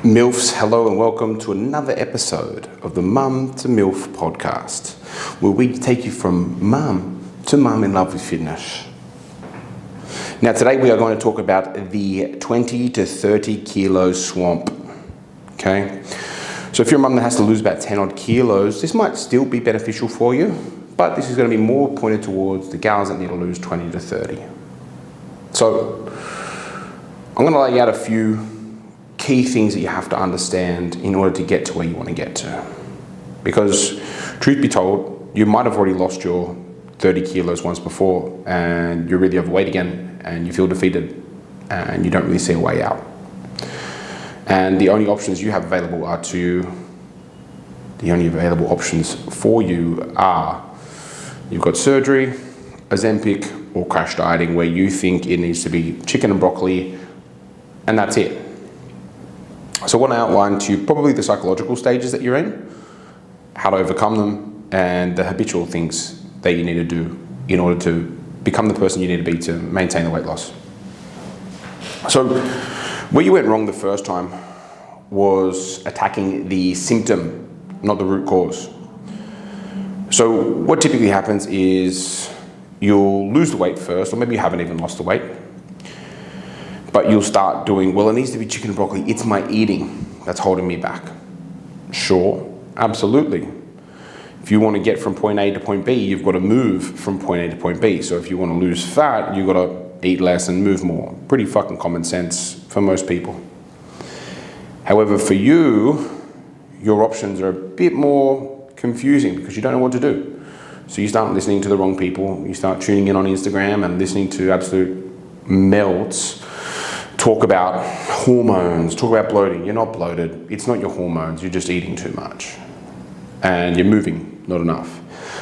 MILFs, hello and welcome to another episode of the Mum to MILF podcast, where we take you from mum to mum in love with fitness. Now today we are going to talk about the 20 to 30 kilo swamp, okay? So if you're a mum that has to lose about 10 odd kilos, this might still be beneficial for you, but this is going to be more pointed towards the gals that need to lose 20 to 30. So I'm going to lay out a few key things that you have to understand in order to get to where you want to get to. Because truth be told, you might have already lost your 30 kilos once before and you're really overweight again and you feel defeated and you don't really see a way out. And the only options you have available for you are you've got surgery, Ozempic, or crash dieting, where you think it needs to be chicken and broccoli and that's it. So I want to outline to you probably the psychological stages that you're in, how to overcome them, and the habitual things that you need to do in order to become the person you need to be to maintain the weight loss. So where you went wrong the first time was attacking the symptom, not the root cause. So what typically happens is you'll lose the weight first, or maybe you haven't even lost the weight. But you'll start doing, well, it needs to be chicken and broccoli. It's my eating that's holding me back. Sure, absolutely. If you want to get from point A to point B, you've got to move from point A to point B. So if you want to lose fat, you've got to eat less and move more. Pretty fucking common sense for most people. However, for you, your options are a bit more confusing because you don't know what to do. So you start listening to the wrong people. You start tuning in on Instagram and listening to absolute melts talk about hormones, talk about bloating. You're not bloated. It's not your hormones. You're just eating too much. And you're moving not enough.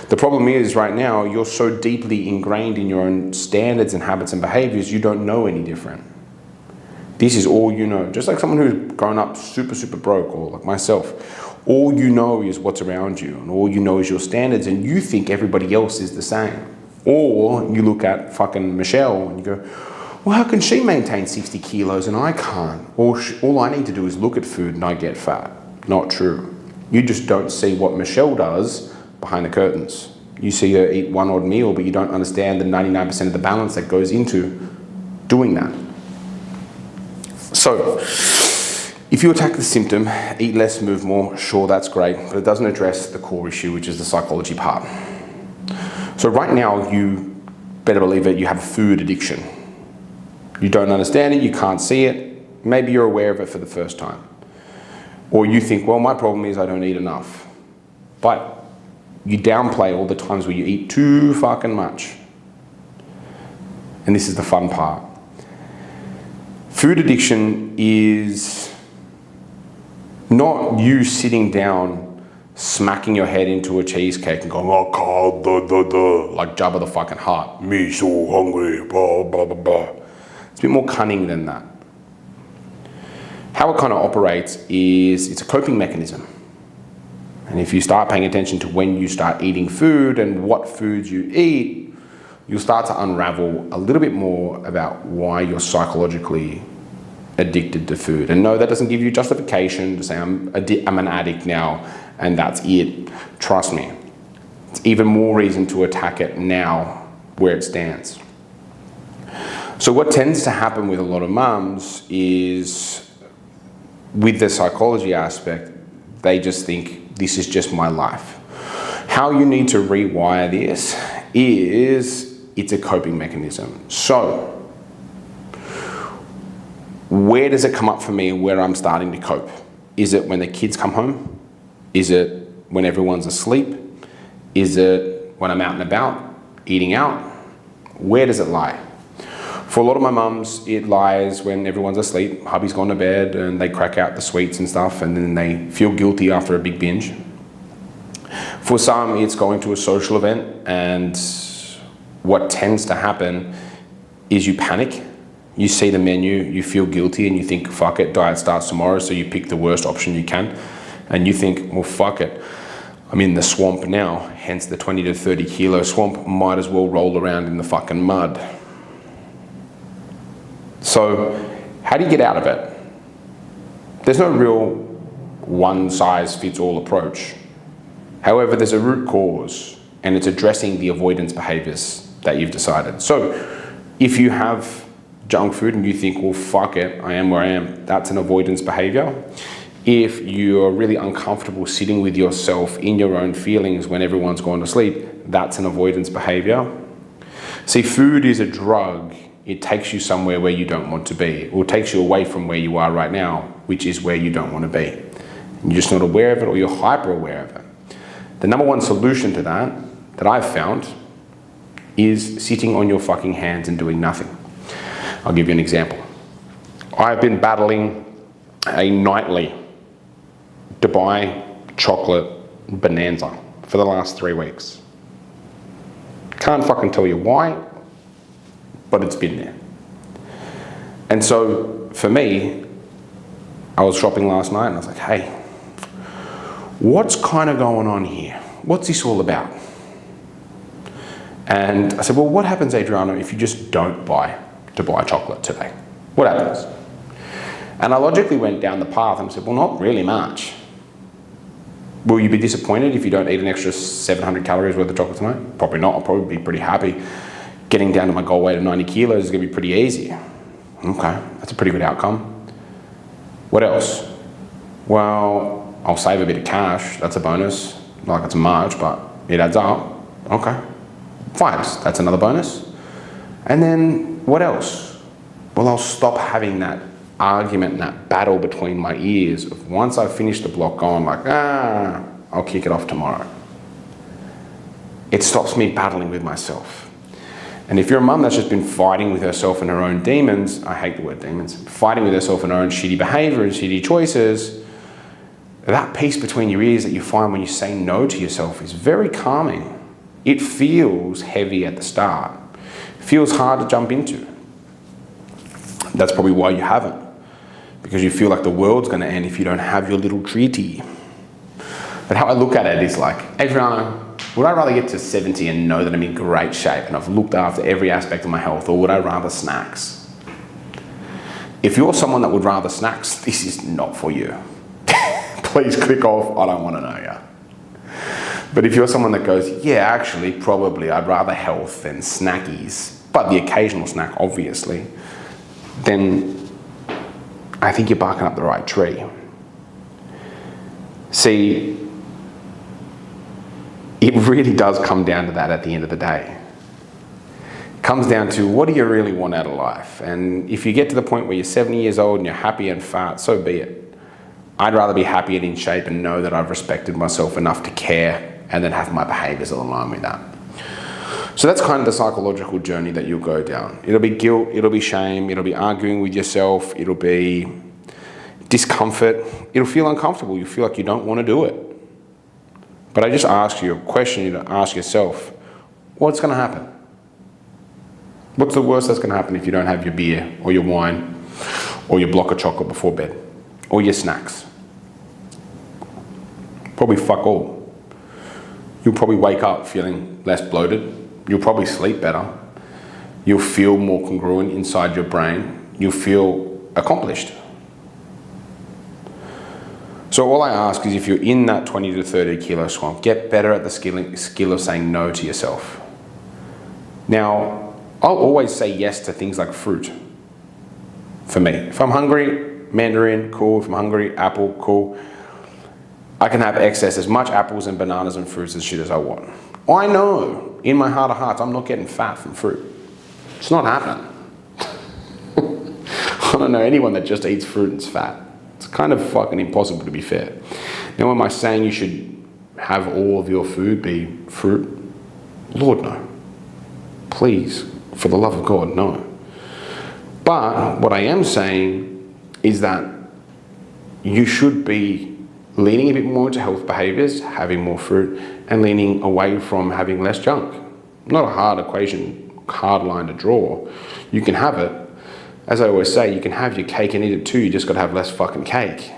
The problem is right now, you're so deeply ingrained in your own standards and habits and behaviors, you don't know any different. This is all you know. Just like someone who's grown up super broke, or like myself, all you know is what's around you, and all you know is your standards, and you think everybody else is the same. Or you look at fucking Michelle and you go, well, how can she maintain 60 kilos and I can't? All I need to do is look at food and I get fat. Not true. You just don't see what Michelle does behind the curtains. You see her eat one odd meal, but you don't understand the 99% of the balance that goes into doing that. So, if you attack the symptom, eat less, move more, sure, that's great, but it doesn't address the core issue, which is the psychology part. So right now, you better believe it, you have a food addiction. You don't understand it, you can't see it, maybe you're aware of it for the first time. Or you think, well, my problem is I don't eat enough. But you downplay all the times where you eat too fucking much. And this is the fun part. Food addiction is not you sitting down, smacking your head into a cheesecake and going, oh God, like Jabba the fucking Hutt. Me so hungry, blah, blah, blah, blah. It's a bit more cunning than that. How it kind of operates is it's a coping mechanism. And if you start paying attention to when you start eating food and what foods you eat, you'll start to unravel a little bit more about why you're psychologically addicted to food. And no, that doesn't give you justification to say I'm an addict now and that's it. Trust me. It's even more reason to attack it now where it stands. So what tends to happen with a lot of mums is, with the psychology aspect, they just think this is just my life. How you need to rewire this is it's a coping mechanism. So where does it come up for me where I'm starting to cope? Is it when the kids come home? Is it when everyone's asleep? Is it when I'm out and about, eating out? Where does it lie? For a lot of my mums, it lies when everyone's asleep, hubby's gone to bed, and they crack out the sweets and stuff, and then they feel guilty after a big binge. For some, it's going to a social event, and what tends to happen is you panic. You see the menu, you feel guilty, and you think, fuck it, diet starts tomorrow, so you pick the worst option you can, and you think, well, fuck it. I'm in the swamp now, hence the 20 to 30 kilo swamp, might as well roll around in the fucking mud. So how do you get out of it? There's no real one-size-fits-all approach. However, there's a root cause, and it's addressing the avoidance behaviors that you've decided. So if you have junk food and you think, well, fuck it, I am where I am, that's an avoidance behavior. If you're really uncomfortable sitting with yourself in your own feelings when everyone's gone to sleep, that's an avoidance behavior. See, food is a drug. It takes you somewhere where you don't want to be, or takes you away from where you are right now, which is where you don't want to be. You're just not aware of it, or you're hyper aware of it. The number one solution to that I've found, is sitting on your fucking hands and doing nothing. I'll give you an example. I've been battling a nightly Dubai chocolate bonanza for the last 3 weeks. Can't fucking tell you why, but it's been there. And so for me, I was shopping last night and I was like, hey, what's kind of going on here? What's this all about? And I said, well, what happens, Adriano, if you just don't buy Dubai chocolate today? What happens? And I logically went down the path and said, well, not really much. Will you be disappointed if you don't eat an extra 700 calories worth of chocolate tonight? Probably not. I'll probably be pretty happy. Getting down to my goal weight of 90 kilos is going to be pretty easy. Okay, that's a pretty good outcome. What else? Well, I'll save a bit of cash. That's a bonus. Not like it's much, but it adds up. Okay. Vibes, that's another bonus. And then what else? Well, I'll stop having that argument and that battle between my ears of once I've finished the block going like, I'll kick it off tomorrow. It stops me battling with myself. And if you're a mum that's just been fighting with herself and her own demons, I hate the word demons, fighting with herself and her own shitty behavior and shitty choices, that peace between your ears that you find when you say no to yourself is very calming. It feels heavy at the start. It feels hard to jump into. That's probably why you haven't. Because you feel like the world's going to end if you don't have your little treaty. But how I look at it is like, Adriano, would I rather get to 70 and know that I'm in great shape and I've looked after every aspect of my health, or would I rather snacks? If you're someone that would rather snacks, this is not for you. Please click off, I don't want to know you. But if you're someone that goes, yeah, actually, probably I'd rather health than snackies, but the occasional snack, obviously, then I think you're barking up the right tree. See, it really does come down to that at the end of the day. It comes down to, what do you really want out of life? And if you get to the point where you're 70 years old and you're happy and fat, so be it. I'd rather be happy and in shape and know that I've respected myself enough to care and then have my behaviors align with that. So that's kind of the psychological journey that you'll go down. It'll be guilt, it'll be shame, it'll be arguing with yourself, it'll be discomfort, it'll feel uncomfortable, you feel like you don't want to do it. But I just ask you a question, you to ask yourself, what's going to happen? What's the worst that's going to happen if you don't have your beer or your wine or your block of chocolate before bed or your snacks? Probably fuck all. You'll probably wake up feeling less bloated. You'll probably sleep better. You'll feel more congruent inside your brain. You'll feel accomplished. So all I ask is, if you're in that 20 to 30 kilo swamp, get better at the skill of saying no to yourself. Now, I'll always say yes to things like fruit. For me, if I'm hungry, mandarin, cool. If I'm hungry, apple, cool. I can have excess, as much apples and bananas and fruits and shit as I want. I know, in my heart of hearts, I'm not getting fat from fruit. It's not happening. I don't know anyone that just eats fruit and's fat. It's kind of fucking impossible, to be fair. Now, am I saying you should have all of your food be fruit? Lord, no. Please, for the love of God, no. But what I am saying is that you should be leaning a bit more into health behaviors, having more fruit, and leaning away from having less junk. Not a hard equation, hard line to draw. You can have it. As I always say, you can have your cake and eat it too, you just got to have less fucking cake.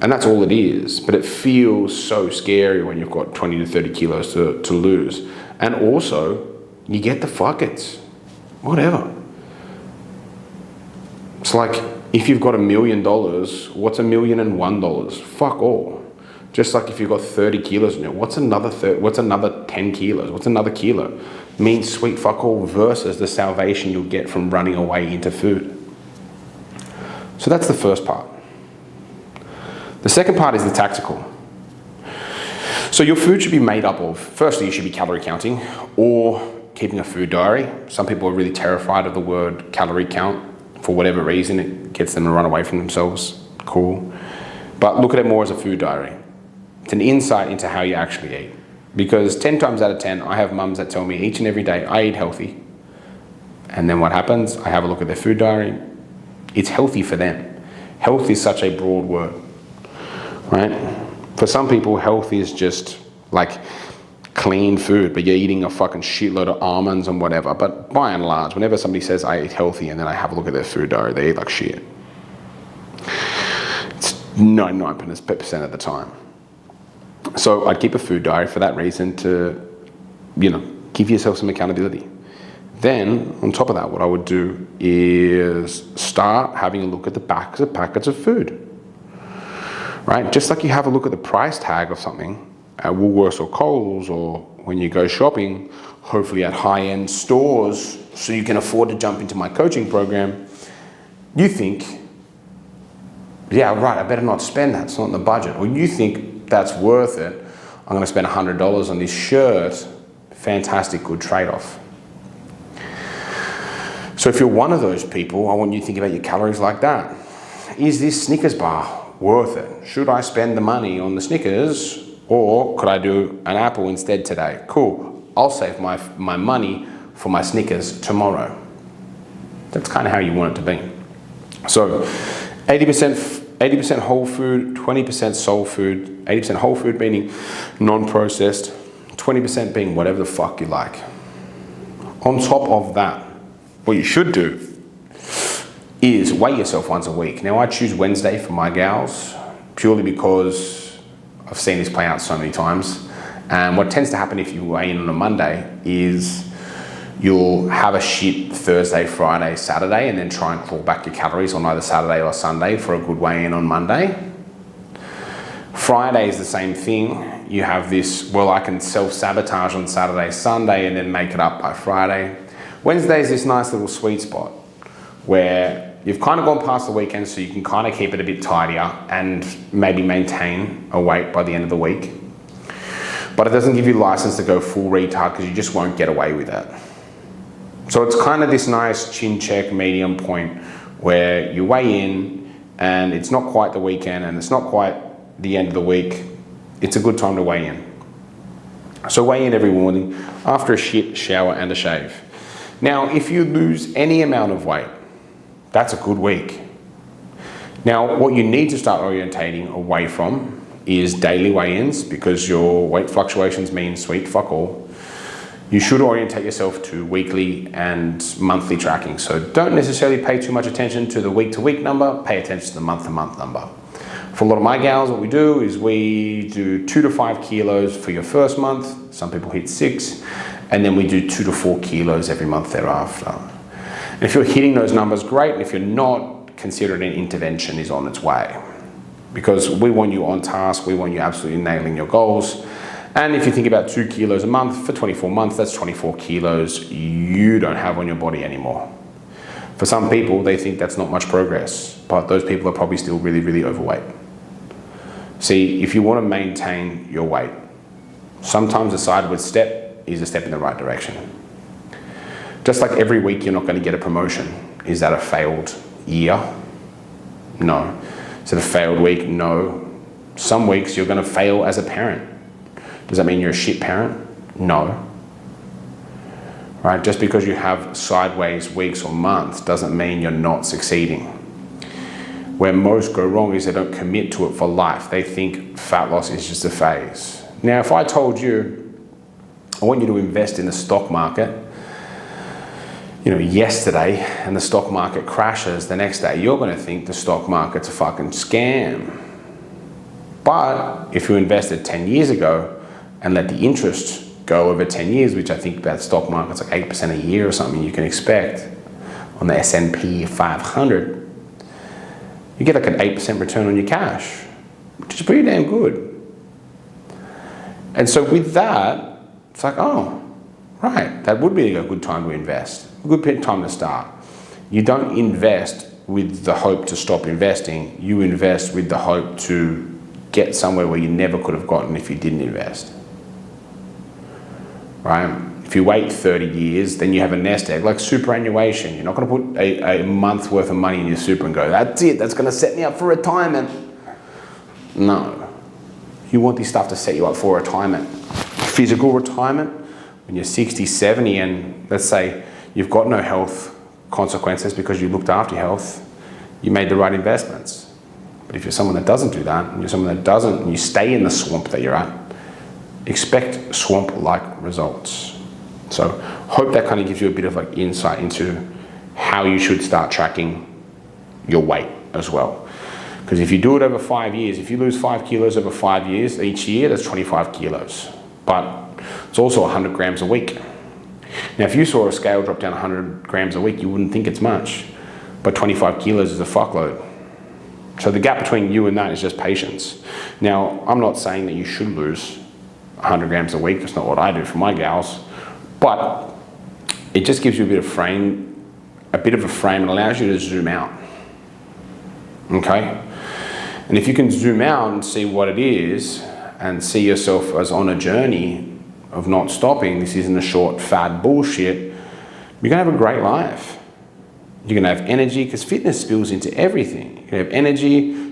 And that's all it is. But it feels so scary when you've got 20 to 30 kilos to lose. And also, you get the fuckets. Whatever. It's like, If you've got $1 million, what's $1,001? Fuck all. Just like if you've got 30 kilos in it, what's another 10 kilos? What's another kilo? Means sweet fuck all versus the salvation you'll get from running away into food. So that's the first part. The second part is the tactical. So your food should be made up of, firstly, you should be calorie counting or keeping a food diary. Some people are really terrified of the word calorie count for whatever reason. It gets them to run away from themselves. Cool. But look at it more as a food diary. It's an insight into how you actually eat. Because 10 times out of 10, I have mums that tell me each and every day, I eat healthy. And then what happens? I have a look at their food diary. It's healthy for them. Health is such a broad word, right? For some people, health is just like clean food, but you're eating a fucking shitload of almonds and whatever. But by and large, whenever somebody says I eat healthy and then I have a look at their food diary, they eat like shit. It's 99% of the time. So I'd keep a food diary for that reason to, give yourself some accountability. Then, on top of that, what I would do is start having a look at the backs of packets of food. Right? Just like you have a look at the price tag of something at Woolworths or Coles, or when you go shopping, hopefully at high-end stores, so you can afford to jump into my coaching program, you think, yeah, right, I better not spend that, it's not in the budget. Or you think that's worth it, I'm going to spend $100 on this shirt, fantastic, good trade-off. So if you're one of those people, I want you to think about your calories like that. Is this Snickers bar worth it? Should I spend the money on the Snickers, or could I do an apple instead today? Cool, I'll save my money for my Snickers tomorrow. That's kind of how you want it to be. So 80% whole food, 20% soul food, 80% whole food meaning non-processed, 20% being whatever the fuck you like. On top of that, what you should do is weigh yourself once a week. Now I choose Wednesday for my gals purely because I've seen this play out so many times. And what tends to happen if you weigh in on a Monday is you'll have a shit Thursday, Friday, Saturday, and then try and claw back your calories on either Saturday or Sunday for a good weigh in on Monday. Friday is the same thing. You have this, well, I can self-sabotage on Saturday, Sunday, and then make it up by Friday. Wednesday is this nice little sweet spot where you've kind of gone past the weekend, so you can kind of keep it a bit tidier and maybe maintain a weight by the end of the week. But it doesn't give you license to go full retard because you just won't get away with it. So it's kind of this nice chin check medium point where you weigh in and it's not quite the weekend and it's not quite the end of the week. It's a good time to weigh in. So weigh in every morning after a shit shower and a shave. Now, if you lose any amount of weight, that's a good week. Now, what you need to start orientating away from is daily weigh-ins, because your weight fluctuations mean sweet fuck all. You should orientate yourself to weekly and monthly tracking. So don't necessarily pay too much attention to the week-to-week number, pay attention to the month-to-month number. For a lot of my gals, what we do is we do 2 to 5 kilos for your first month. Some people hit 6. And then we do 2 to 4 kilos every month thereafter. And if you're hitting those numbers, great. And if you're not, consider an intervention is on its way. Because we want you on task, we want you absolutely nailing your goals. And if you think about 2 kilos a month for 24 months, that's 24 kilos you don't have on your body anymore. For some people, they think that's not much progress, but those people are probably still really, really overweight. See, if you want to maintain your weight, sometimes a sideward step is a step in the right direction. Just like every week you're not going to get a promotion. Is that a failed year? No. Is it a failed week? No. Some weeks you're going to fail as a parent. Does that mean you're a shit parent? No. Right? Just because you have sideways weeks or months doesn't mean you're not succeeding. Where most go wrong is they don't commit to it for life. They think fat loss is just a phase. Now, if I told you, I want you to invest in the stock market, yesterday, and the stock market crashes the next day, you're going to think the stock market's a fucking scam. But if you invested 10 years ago and let the interest go over 10 years, which I think that stock market's like 8% a year or something you can expect on the S&P 500, you get like an 8% return on your cash, which is pretty damn good. And so with that, it's like, oh, right, that would be a good time to invest, a good time to start. You don't invest with the hope to stop investing. You invest with the hope to get somewhere where you never could have gotten if you didn't invest, right? If you wait 30 years, then you have a nest egg, like superannuation. You're not going to put a month's worth of money in your super and go, that's it, that's going to set me up for retirement. No. You want this stuff to set you up for retirement. Physical retirement, when you're 60, 70, and let's say you've got no health consequences because you looked after your health, you made the right investments. But if you're someone that doesn't do that, and you're someone that doesn't, and you stay in the swamp that you're at, expect swamp-like results. So hope that kind of gives you a bit of like insight into how you should start tracking your weight as well. Because if you do it over 5 years, if you lose 5 kilos over 5 years, each year, that's 25 kilos. But it's also 100 grams a week. Now, if you saw a scale drop down 100 grams a week, you wouldn't think it's much. But 25 kilos is a fuckload. So the gap between you and that is just patience. Now, I'm not saying that you should lose 100 grams a week. That's not what I do for my gals. But it just gives you a bit of a frame and allows you to zoom out. Okay? And if you can zoom out and see what it is and see yourself as on a journey of not stopping, this isn't a short fad bullshit, you're gonna have a great life. You're gonna have energy, because fitness spills into everything. You're gonna have energy,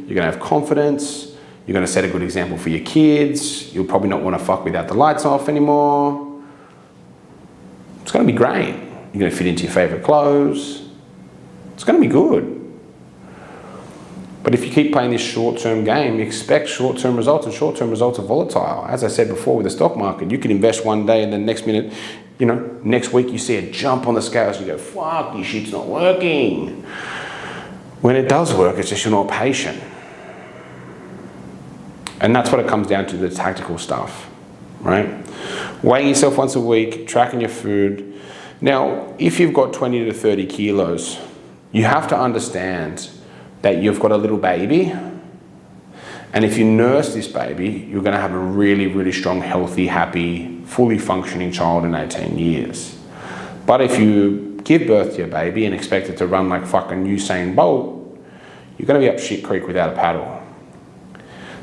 you're gonna have confidence, you're gonna set a good example for your kids, you'll probably not wanna fuck without the lights off anymore. It's gonna be great. You're gonna fit into your favorite clothes. It's gonna be good. But if you keep playing this short-term game, you expect short-term results, and short-term results are volatile. As I said before with the stock market, you can invest one day and then next minute, next week you see a jump on the scales and you go, fuck, this shit's not working. When it does work, it's just you're not patient. And that's what it comes down to, the tactical stuff, right? Weighing yourself once a week, tracking your food. Now, if you've got 20 to 30 kilos, you have to understand that you've got a little baby, and if you nurse this baby, you're gonna have a really, really strong, healthy, happy, fully functioning child in 18 years. But if you give birth to your baby and expect it to run like fucking Usain Bolt, you're gonna be up shit creek without a paddle.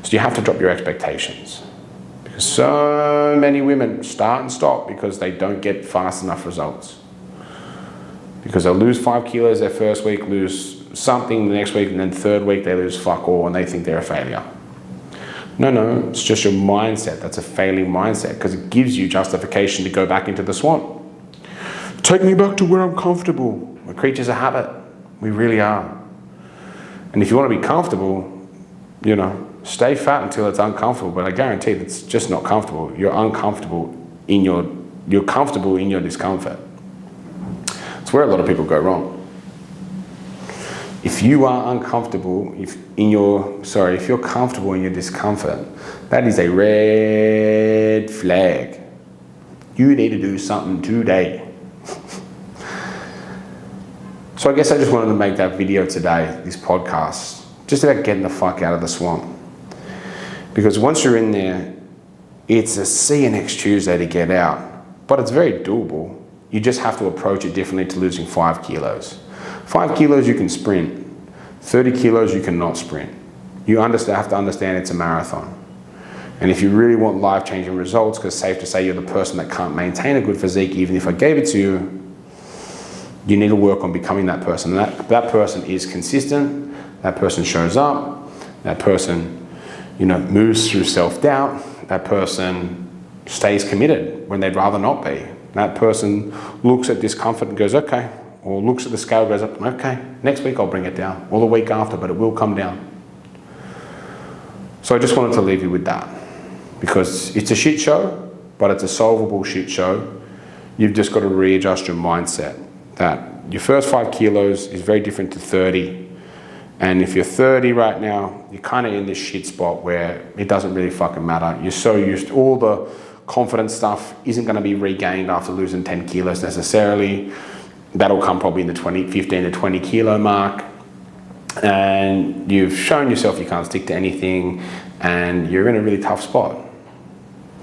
So you have to drop your expectations. Because so many women start and stop because they don't get fast enough results. Because they'll lose 5 kilos their first week, lose something the next week, and then third week they lose fuck all and they think they're a failure. No, it's just your mindset. That's a failing mindset, because it gives you justification to go back into the swamp. Take me back to where I'm comfortable. We're creatures of habit. We really are. And if you want to be comfortable, stay fat until it's uncomfortable, but I guarantee it's just not comfortable. You're uncomfortable you're comfortable in your discomfort. It's where a lot of people go wrong. If you are uncomfortable, if you're comfortable in your discomfort, that is a red flag. You need to do something today. So I guess I just wanted to make that video today, this podcast, just about getting the fuck out of the swamp. Because once you're in there, it's a see you next Tuesday to get out, but it's very doable. You just have to approach it differently to losing 5 kilos. 5 kilos you can sprint, 30 kilos you cannot sprint. You have to understand it's a marathon. And if you really want life-changing results, because it's safe to say you're the person that can't maintain a good physique even if I gave it to you, you need to work on becoming that person. And that person is consistent, that person shows up, that person moves through self-doubt, that person stays committed when they'd rather not be. That person looks at discomfort and goes, okay, or looks at the scale and goes up, okay, next week I'll bring it down, or the week after, but it will come down. So I just wanted to leave you with that, because it's a shit show, but it's a solvable shit show. You've just got to readjust your mindset that your first 5 kilos is very different to 30. And if you're 30 right now, you're kind of in this shit spot where it doesn't really fucking matter. You're so used to all the confidence stuff isn't going to be regained after losing 10 kilos necessarily. That'll come probably in the 15 to 20 kilo mark. and you've shown yourself you can't stick to anything, and you're in a really tough spot.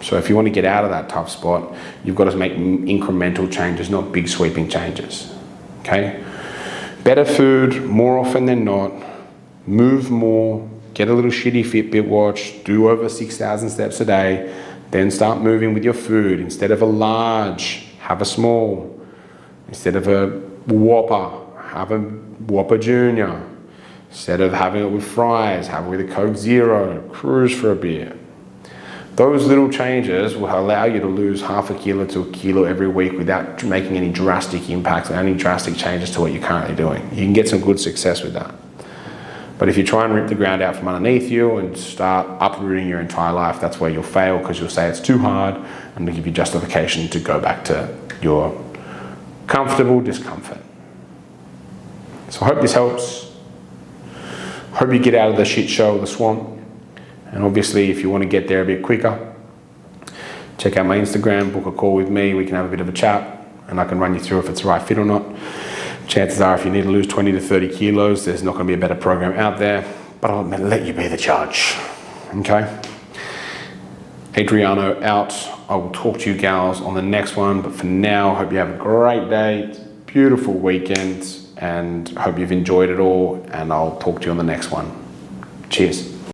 So if you want to get out of that tough spot, you've got to make incremental changes, not big sweeping changes. Okay? Better food more often than not, move more, get a little shitty Fitbit watch, do over 6,000 steps a day, then start moving with your food. Instead of a large, have a small. Instead of a Whopper, have a Whopper Junior. Instead of having it with fries, have it with a Coke Zero, cruise for a bit. Those little changes will allow you to lose half a kilo to a kilo every week without making any drastic impacts or any drastic changes to what you're currently doing. You can get some good success with that. But if you try and rip the ground out from underneath you and start uprooting your entire life, that's where you'll fail, because you'll say it's too hard, and they'll give you justification to go back to your comfortable discomfort. So I hope this helps. Hope you get out of the shit show, the swamp. And obviously, if you want to get there a bit quicker, check out my Instagram, book a call with me, we can have a bit of a chat, and I can run you through if it's the right fit or not. Chances are, if you need to lose 20 to 30 kilos, there's not going to be a better program out there, but I'll let you be the judge. Okay? Adriano out. I will talk to you gals on the next one, but for now, I hope you have a great day, beautiful weekend, and hope you've enjoyed it all, and I'll talk to you on the next one. Cheers.